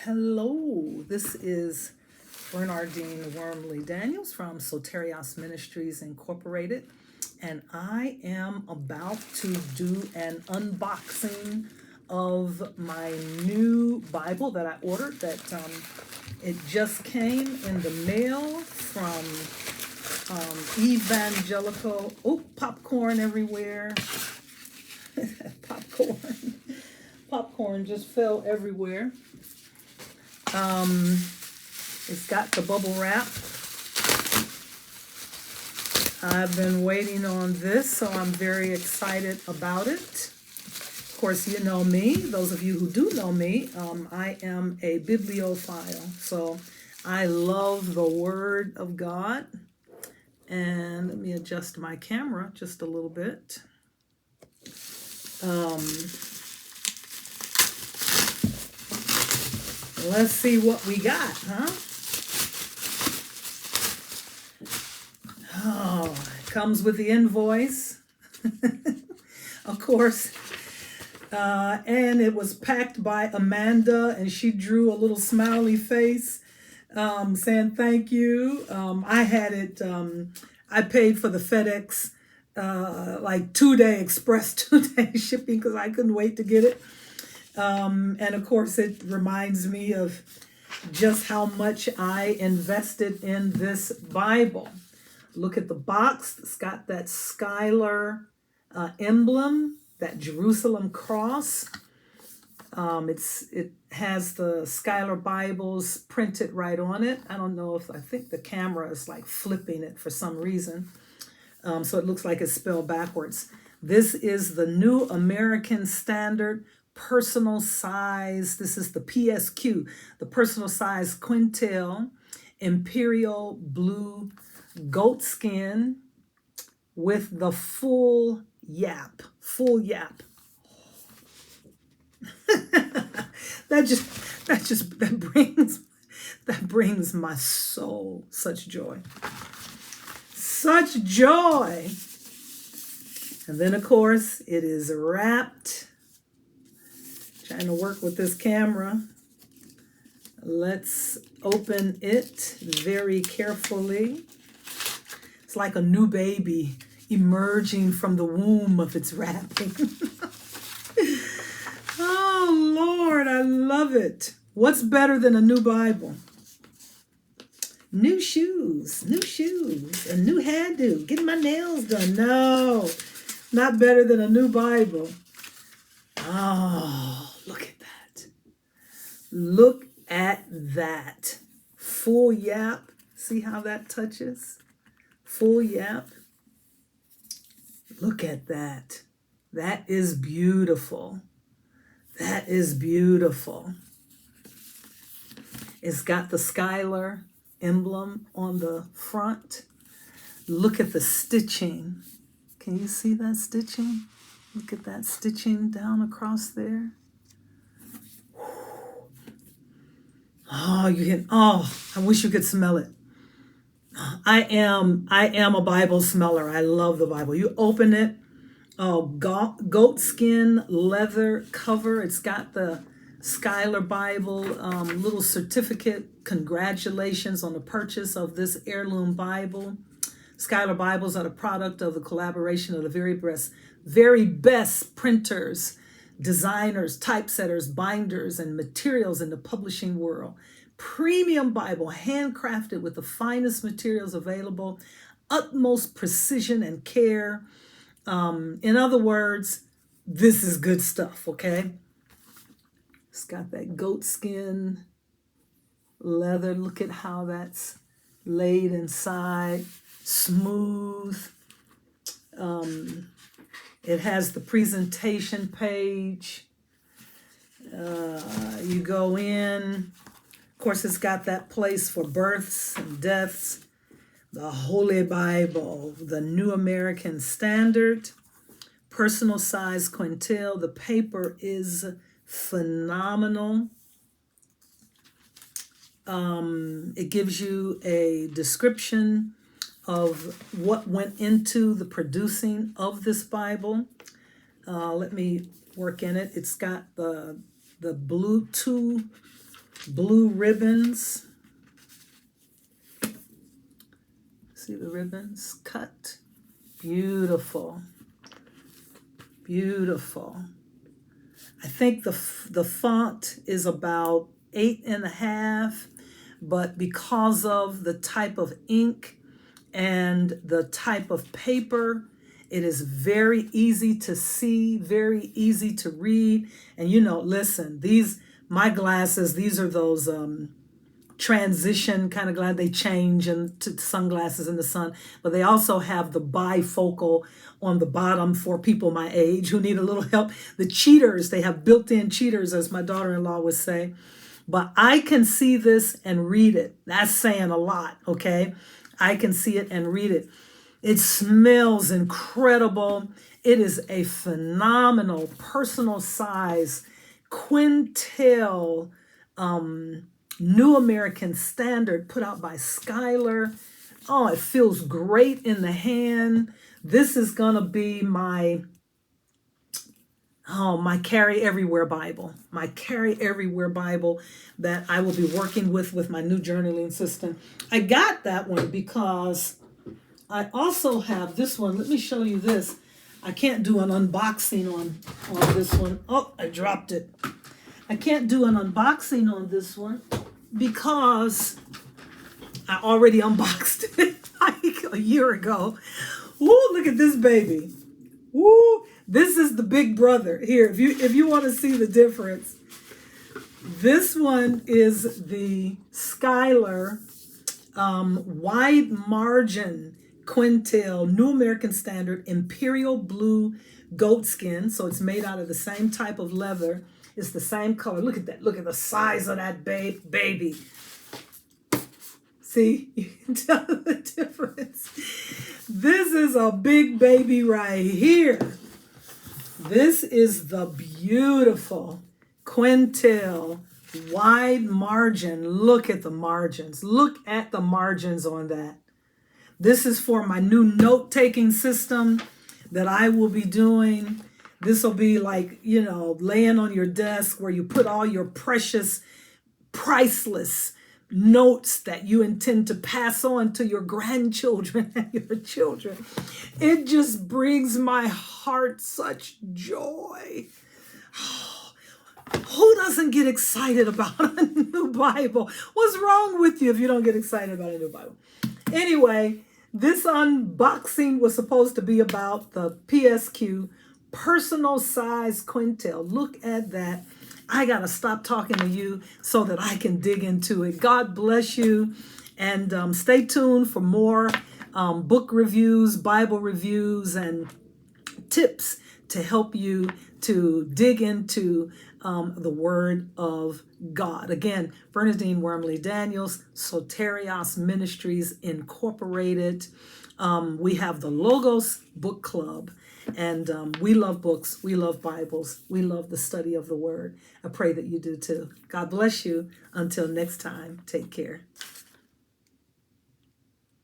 Hello, this is Bernardine Wormley Daniels from Soterios Ministries Incorporated, and I am about to do an unboxing of my new Bible that I ordered. It just came in the mail from Evangelical. Oh, popcorn everywhere! Popcorn just fell everywhere. It's got the bubble wrap. I've been waiting on this, so I'm very excited about it. Of course, you know me. Those of you who do know me, I am a bibliophile. So I love the Word of God. And let me adjust my camera just a little bit. Let's see what we got, huh? Oh, it comes with the invoice, of course. And it was packed by Amanda, and she drew a little smiley face saying thank you. I had it, I paid for the FedEx, like 2-day express 2-day shipping because I couldn't wait to get it. And of course, it reminds me of just how much I invested in this Bible. Look at the box. It's got that Schuyler emblem, that Jerusalem cross. It has the Schuyler Bibles printed right on it. I don't know I think the camera is like flipping it for some reason. So it looks like it's spelled backwards. This is the New American Standard personal size. This is the PSQ, the personal size quintil, imperial blue goat skin with the full yap. that brings my soul such joy. Such joy. And then of course it is wrapped. Trying to work with this camera. Let's open it very carefully. It's like a new baby emerging from the womb of its wrapping. Oh, Lord, I love it. What's better than a new Bible? New shoes, a new hairdo, getting my nails done. No, not better than a new Bible. Oh, look at that. Look at that. Full yap. See how that touches? Full yap. Look at that. That is beautiful. That is beautiful. It's got the Schuyler emblem on the front. Look at the stitching. Can you see that stitching? Look at that stitching down across there. Oh, I wish you could smell it. I am a Bible smeller. I love the Bible. You open it, goat skin leather cover. It's got the Schuyler Bible, little certificate. Congratulations on the purchase of this heirloom Bible. Schuyler Bibles are the product of the collaboration of the very best printers, designers, typesetters, binders, and materials in the publishing world. Premium Bible, handcrafted with the finest materials available, utmost precision and care. In other words, this is good stuff, okay? It's got that goat skin leather. Look at how that's laid inside. Smooth. It has the presentation page. You go in. Of course, it's got that place for births and deaths. The Holy Bible, the New American Standard, personal size quintil. The paper is phenomenal. It gives you a description of what went into the producing of this Bible. Let me work in it. It's got the Bluetooth blue ribbons. See the ribbons cut? Beautiful. Beautiful. I think the font is about 8.5, but because of the type of ink and the type of paper, it is very easy to see, very easy to read. And listen, my glasses, these are those transition kind of glad they change into sunglasses in the sun, but they also have the bifocal on the bottom for people my age who need a little help. The cheaters, they have built-in cheaters, as my daughter-in-law would say. But I can see this and read it. That's saying a lot, okay? I can see it and read it. It smells incredible. It is a phenomenal personal size quintil New American Standard put out by Schuyler. Oh, it feels great in the hand. This is going to be my Carry Everywhere Bible. My Carry Everywhere Bible that I will be working with my new journaling system. I got that one because I also have this one. Let me show you this. I can't do an unboxing on this one. Oh, I dropped it. I can't do an unboxing on this one because I already unboxed it like a year ago. Ooh, look at this baby. Ooh, this is the big brother. Here, if you want to see the difference, this one is the Schuyler wide margin quintil New American Standard Imperial Blue goatskin. So it's made out of the same type of leather. It's the same color. Look at that. Look at the size of that baby. See, you can tell the difference. This is a big baby right here. This is the beautiful quintil wide margin. Look at the margins. Look at the margins on that. This is for my new note-taking system that I will be doing. This will be like, laying on your desk where you put all your precious, priceless notes that you intend to pass on to your grandchildren and your children. It just brings my heart such joy. Who doesn't get excited about a new Bible? What's wrong with you if you don't get excited about a new Bible? Anyway, this unboxing was supposed to be about the PSQ personal size quintil. Look at that. I got to stop talking to you so that I can dig into it. God bless you. And stay tuned for more book reviews, Bible reviews, and tips to help you to dig into the Word of God. Again, Bernadine Wormley Daniels, Soterios Ministries Incorporated. We have the Logos Book Club. And we love books. We love Bibles. We love the study of the Word. I pray that you do too. God bless you. Until next time, take care.